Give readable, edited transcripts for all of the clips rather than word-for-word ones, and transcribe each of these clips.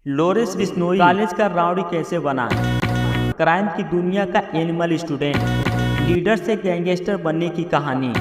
Lorentz Bishnoi college का rowdy कैसे बना, क्राइम की दुनिया का एनिमल स्टूडेंट, लीडर से गैंगस्टर बनने की कहानी।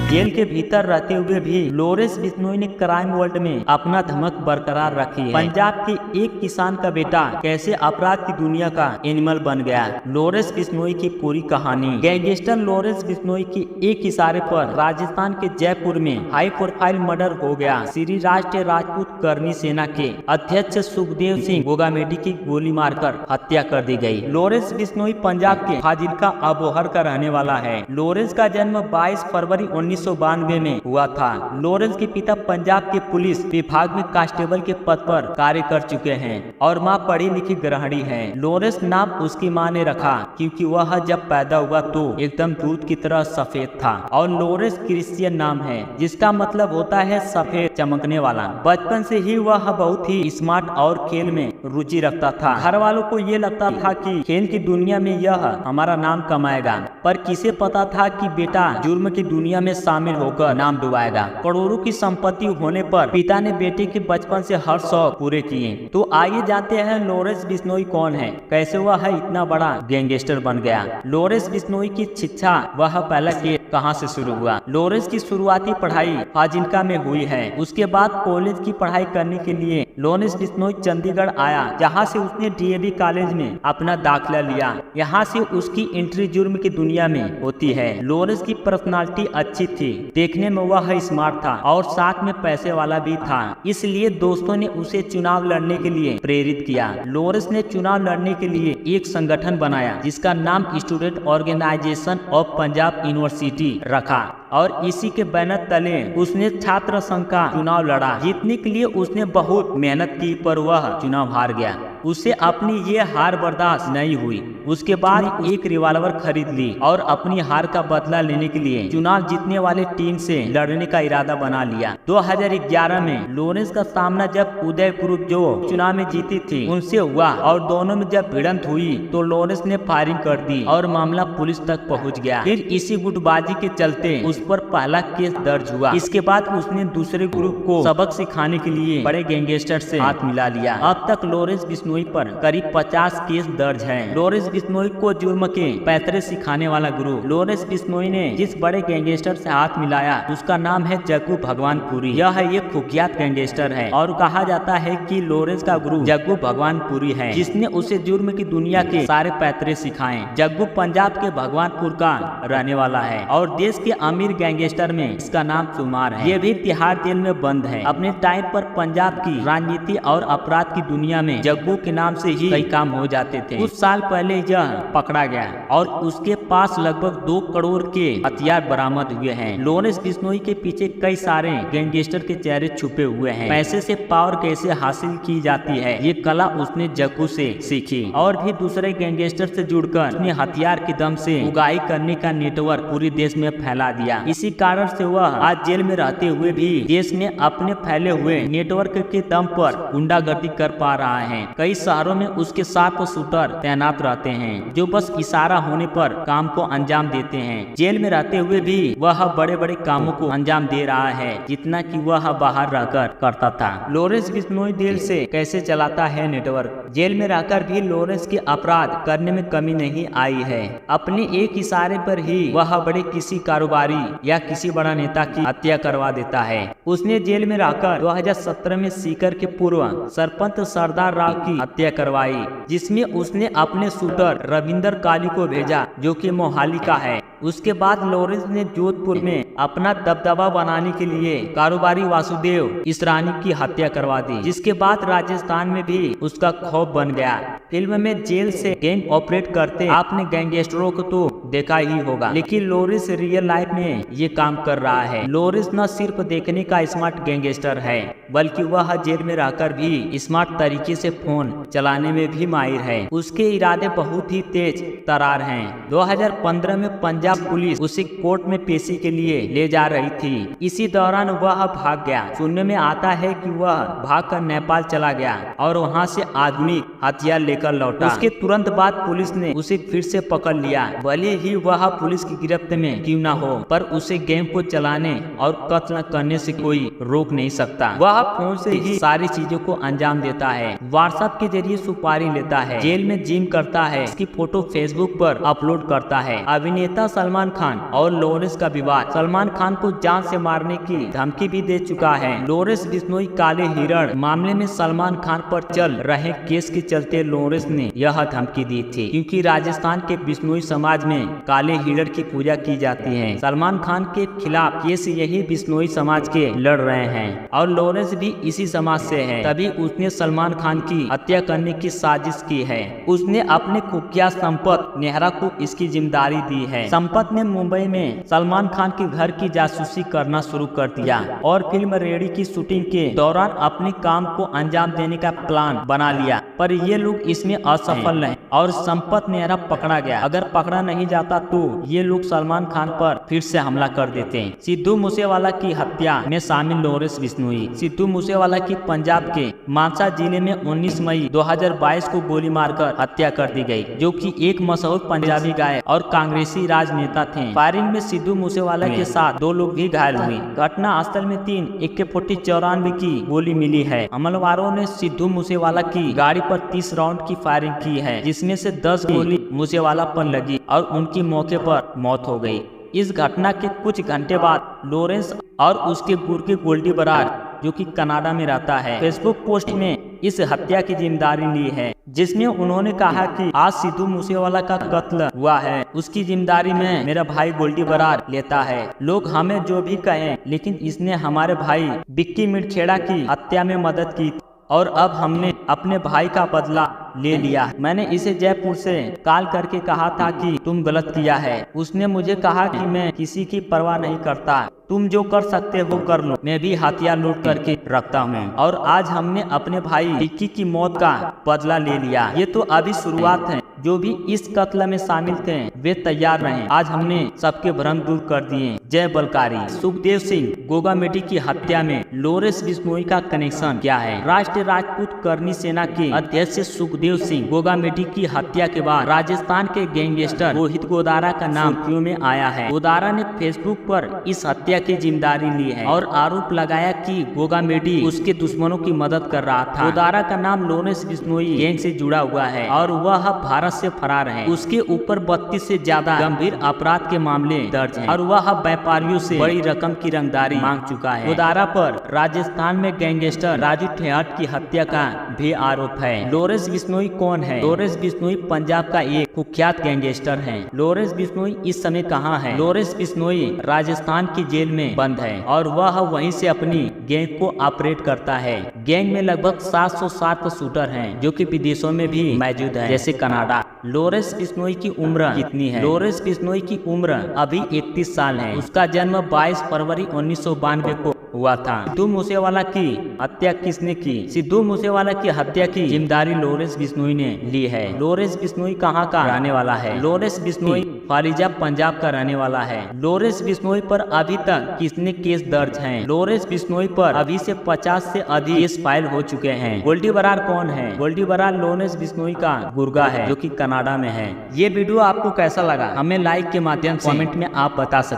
जेल के भीतर रहते हुए भी लोरेंस बिश्नोई ने क्राइम वर्ल्ड में अपना धमक बरकरार रखी है। पंजाब के एक किसान का बेटा कैसे अपराध की दुनिया का एनिमल बन गया, लोरेंस बिश्नोई की पूरी कहानी। गैंगस्टर लोरेंस बिश्नोई के एक इशारे पर राजस्थान के जयपुर में हाई प्रोफाइल मर्डर हो गया। श्री राष्ट्रीय राजपूत करनी सेना के अध्यक्ष सुखदेव सिंह गोगामेडी की गोली मारकर हत्या कर दी गई। लोरेंस बिश्नोई पंजाब के फाजिल्का अबोहर का रहने वाला है। लोरेंस का जन्म 22 फरवरी 1992 में हुआ था। लोरेंस के पिता पंजाब के पुलिस विभाग में कांस्टेबल के पद पर कार्य कर चुके हैं और मां पढ़ी लिखी गृहिणी है। लोरेंस नाम उसकी मां ने रखा क्योंकि वह जब पैदा हुआ तो एकदम दूध की तरह सफेद था और लोरेंस क्रिश्चियन नाम है जिसका मतलब होता है सफेद चमकने वाला। बचपन से ही वह बहुत ही स्मार्ट और खेल में रुचि रखता था। घर वालों को ये लगता था कि खेल की दुनिया में यह हमारा नाम कमाएगा, पर किसे पता था कि बेटा जुर्म की दुनिया में शामिल होकर नाम डुबाएगा। करोड़ों की संपत्ति होने पर पिता ने बेटे के बचपन से हर शौक पूरे किए। तो आइए जानते हैं लोरेंस बिश्नोई कौन है, कैसे वह इतना बड़ा गैंगस्टर बन गया। लोरेंस बिश्नोई की शिक्षा वह पहला केस कहां से शुरू हुआ। लोरेंस की शुरुआती पढ़ाई फाजिल्का में हुई है। उसके बाद कॉलेज की पढ़ाई करने के लिए लोरेंस बिश्नोई चंडीगढ़ आया, जहां से उसने डीएवी कॉलेज में अपना दाखिला लिया। यहाँ से उसकी एंट्री जुर्म की दुनिया में होती है। लोरेंस की पर्सनालिटी अच्छी थी, देखने में वह स्मार्ट था और साथ में पैसे वाला भी था, इसलिए दोस्तों ने उसे चुनाव लड़ने के लिए प्रेरित किया। लोरेंस ने चुनाव लड़ने के लिए एक संगठन बनाया जिसका नाम student organisation of Punjab university रखा और इसी के बैनर तले उसने छात्र संघ का चुनाव लड़ा। जीतने के लिए उसने बहुत मेहनत की, पर वह चुनाव हार गया। उसे अपनी ये हार बर्दाश्त नहीं हुई। उसके बाद एक रिवॉल्वर खरीद ली और अपनी हार का बदला लेने के लिए चुनाव जीतने वाले टीम से लड़ने का इरादा बना लिया। 2011 में लोरेंस का सामना जब उदय ग्रुप जो चुनाव में जीती थी उनसे हुआ और दोनों में जब भिड़ंत हुई तो लोरेंस ने फायरिंग कर दी और मामला पुलिस तक पहुंच गया। फिर इसी गुटबाजी के चलते उस पर पहला केस दर्ज हुआ। इसके बाद उसने दूसरे ग्रुप को सबक सिखाने के लिए बड़े गैंगस्टर से हाथ मिला लिया। अब तक लोरेंस बिश्नोई पर करीब 50 केस दर्ज हैं। लोरेंस बिश्नोई को जुर्म के पैतरे सिखाने वाला गुरु। लोरेंस बिश्नोई ने जिस बड़े गैंगस्टर से हाथ मिलाया उसका नाम है जग्गू भगवानपुरी। यह एक कुख्यात गैंगस्टर है और कहा जाता है कि लोरेंस का गुरु जग्गू भगवानपुरी है, जिसने उसे जुर्म की दुनिया के सारे पैतरे सिखाए। जग्गू पंजाब के भगवानपुर का रहने वाला है और देश के अमीर गैंगस्टर में इसका नाम शुमार है। ये भी तिहाड़ जेल में बंद है। अपने टाइम पर पंजाब की राजनीति और अपराध की दुनिया में जग्गू के नाम से ही कई काम हो जाते थे। कुछ साल पहले यह पकड़ा गया और उसके पास लगभग 2 करोड़ के हथियार बरामद हुए हैं। लोरेंस बिश्नोई के पीछे कई सारे गैंगस्टर के चेहरे छुपे हुए हैं। पैसे से पावर कैसे हासिल की जाती है ये कला उसने जग्गू से सीखी और भी दूसरे गैंगस्टर से जुड़कर उसने हथियार के दम से उगाही करने का नेटवर्क पूरे देश में फैला दिया। इसी कारण से वह आज जेल में रहते हुए भी देश में अपने फैले हुए नेटवर्क के दम पर गुंडागर्दी कर पा रहा है। कई शहरों में उसके 7 शूटर तैनात रहते हैं जो बस इशारा होने पर काम को अंजाम देते हैं। जेल में रहते हुए भी वह बड़े बड़े कामों को अंजाम दे रहा है जितना कि वह बाहर रहकर करता था। लोरेंस बिश्नोई जेल से कैसे चलाता है नेटवर्क। जेल में रहकर भी लोरेंस के अपराध करने में कमी नहीं आई है। अपने एक इशारे पर ही वह बड़े किसी कारोबारी या किसी बड़ा नेता की हत्या करवा देता है। उसने जेल में रहकर 2017 में सीकर के पूर्व सरपंच सरदार राव की हत्या करवाई, जिसमें उसने अपने शूटर रविंदर काली को भेजा जो कि मोहाली का है। उसके बाद लोरेंस ने जोधपुर में अपना दबदबा बनाने के लिए कारोबारी वासुदेव इसरानी की हत्या करवा दी, जिसके बाद राजस्थान में भी उसका खौफ बन गया। फिल्म में जेल से गैंग ऑपरेट करते आपने गैंगस्टरों को तो देखा ही होगा, लेकिन लोरेंस रियल लाइफ में ये काम कर रहा है। लोरेंस न सिर्फ देखने का स्मार्ट गैंगस्टर है बल्कि वह जेल में रहकर भी स्मार्ट तरीके से फोन चलाने में भी माहिर है। उसके इरादे बहुत ही तेज तरार हैं। 2015 में पंजाब पंजाब पुलिस उसे कोर्ट में पेशी के लिए ले जा रही थी। इसी दौरान वह भाग गया। सुनने में आता है कि वह भागकर नेपाल चला गया और वहां से आधुनिक हथियार लेकर लौटा। उसके तुरंत बाद पुलिस ने उसे फिर से पकड़ लिया। भले ही वह पुलिस की गिरफ्त में क्यों न हो, पर उसे गैंग को चलाने और कत्ल करने से कोई रोक नहीं सकता। वह फोन से ही सारी चीजों को अंजाम देता है, व्हाट्सएप के जरिए सुपारी लेता है, जेल में जिम करता है, इसकी फोटो फेसबुक पर अपलोड करता है। अभिनेता सलमान खान और लॉरेंस का विवाद। सलमान खान को जान से मारने की धमकी भी दे चुका है। लॉरेंस बिश्नोई काले हिरण मामले में सलमान खान पर चल रहे केस के चलते लॉरेंस ने यह धमकी दी थी, क्योंकि राजस्थान के बिश्नोई समाज में काले हिरण की पूजा की जाती है। सलमान खान के खिलाफ केस यही बिश्नोई समाज के लड़ रहे हैं और लॉरेंस भी इसी समाज से है। तभी उसने सलमान खान की हत्या करने की साजिश की है। उसने अपने कुख्यात संपत नेहरा को इसकी जिम्मेदारी दी है। संपत ने मुंबई में सलमान खान के घर की जासूसी करना शुरू कर दिया और फिल्म रेडी की शूटिंग के दौरान अपने काम को अंजाम देने का प्लान बना लिया, पर ये लोग इसमें असफल रहे और संपत नेहरा पकड़ा गया। अगर पकड़ा नहीं जाता तो ये लोग सलमान खान पर फिर से हमला कर देते। सिद्धू मूसेवाला की हत्या में शामिल लॉरेंस बिश्नोई। सिद्धू मूसेवाला की पंजाब के मानसा जिले में 19 मई 2022 को गोली मारकर हत्या कर दी गई, जो कि एक मशहूर पंजाबी गायक और कांग्रेसी राजनेता थे। फायरिंग में सिद्धू मूसेवाला के साथ 2 लोग भी घायल हुए। घटना स्थल में 3 AK-47 की गोली मिली है। हमलावरों ने सिद्धू मूसेवाला की गाड़ी पर 30 राउंड की फायरिंग की है, जिसमें से 10 गोली मूसेवाला पर लगी और उनकी मौके पर मौत हो गई। इस घटना के कुछ घंटे बाद लॉरेंस और उसके गुर्गे गोल्डी बरार, जो कि कनाडा में रहता है, फेसबुक पोस्ट में इस हत्या की जिम्मेदारी ली है, जिसमें उन्होंने कहा कि आज सिद्धू मूसेवाला का कत्ल हुआ है, उसकी जिम्मेदारी में मेरा भाई गोल्डी बरार लेता है। लोग हमें जो भी कहें, लेकिन इसने हमारे भाई बिक्की मिर्खेड़ा की हत्या में मदद की और अब हमने अपने भाई का बदला ले लिया। मैंने इसे जयपुर से कॉल करके कहा था कि तुम गलत किया है। उसने मुझे कहा कि मैं किसी की परवाह नहीं करता, तुम जो कर सकते हो कर लो, मैं भी हथियार लूट करके रखता हूँ। और आज हमने अपने भाई बिक्की की मौत का बदला ले लिया। ये तो अभी शुरुआत है। जो भी इस कत्ल में शामिल थे वे तैयार रहे। आज हमने सबके भ्रम दूर कर दिए। जय बलकारी। सुखदेव सिंह गोगामेडी की हत्या में लॉरेंस बिश्नोई का कनेक्शन क्या है? राष्ट्रीय राजपूत करनी सेना के अध्यक्ष सुखदेव सिंह गोगामेडी की हत्या के बाद राजस्थान के गैंगस्टर रोहित गोदारा का नाम क्यों में आया है। गोदारा ने फेसबुक पर इस हत्या की जिम्मेदारी ली है और आरोप लगाया कि गोगामेडी उसके दुश्मनों की मदद कर रहा था। गोदारा का नाम लॉरेंस बिश्नोई गैंग से जुड़ा हुआ है और वह भारत से फरार है। उसके ऊपर 32 से ज्यादा गंभीर अपराध के मामले दर्ज हैं और वह व्यापारियों से बड़ी रकम की रंगदारी मांग चुका है। गोदारा पर राजस्थान में गैंगस्टर राजू ठेहट की हत्या का भी आरोप है। लॉरेंस बिश्नोई कौन है? लॉरेंस बिश्नोई पंजाब का एक कुख्यात गैंगस्टर है। लॉरेंस बिश्नोई इस समय कहाँ है? लॉरेंस बिश्नोई राजस्थान की जेल में बंद है और वह वहीं से अपनी गैंग को ऑपरेट करता है। गैंग में लगभग 760 शूटर हैं, जो कि विदेशों में भी मौजूद है, जैसे कनाडा। लॉरेंस बिश्नोई की उम्र कितनी है? लॉरेंस बिश्नोई की उम्र अभी 31 साल है। उसका जन्म 22 फरवरी 1992 को हुआ था। सिद्धू मूसेवाला की हत्या किसने की? सिद्धू मूसेवाला की हत्या की जिम्मेदारी लॉरेंस बिश्नोई ने ली है। लॉरेंस बिश्नोई कहाँ का रहने वाला है? लॉरेंस बिश्नोई फारिजा पंजाब का रहने वाला है। लॉरेंस बिश्नोई पर अभी तक कितने केस दर्ज हैं? लॉरेंस बिश्नोई पर अभी से 50 से अधिक केस फाइल हो चुके हैं। गोल्डी बरार कौन है? गोल्डी बरार लॉरेंस बिश्नोई का गुर्गा है, जो कि कनाडा में है। ये वीडियो आपको कैसा लगा? हमें लाइक के माध्यम से कमेंट में आप बता सकते हैं।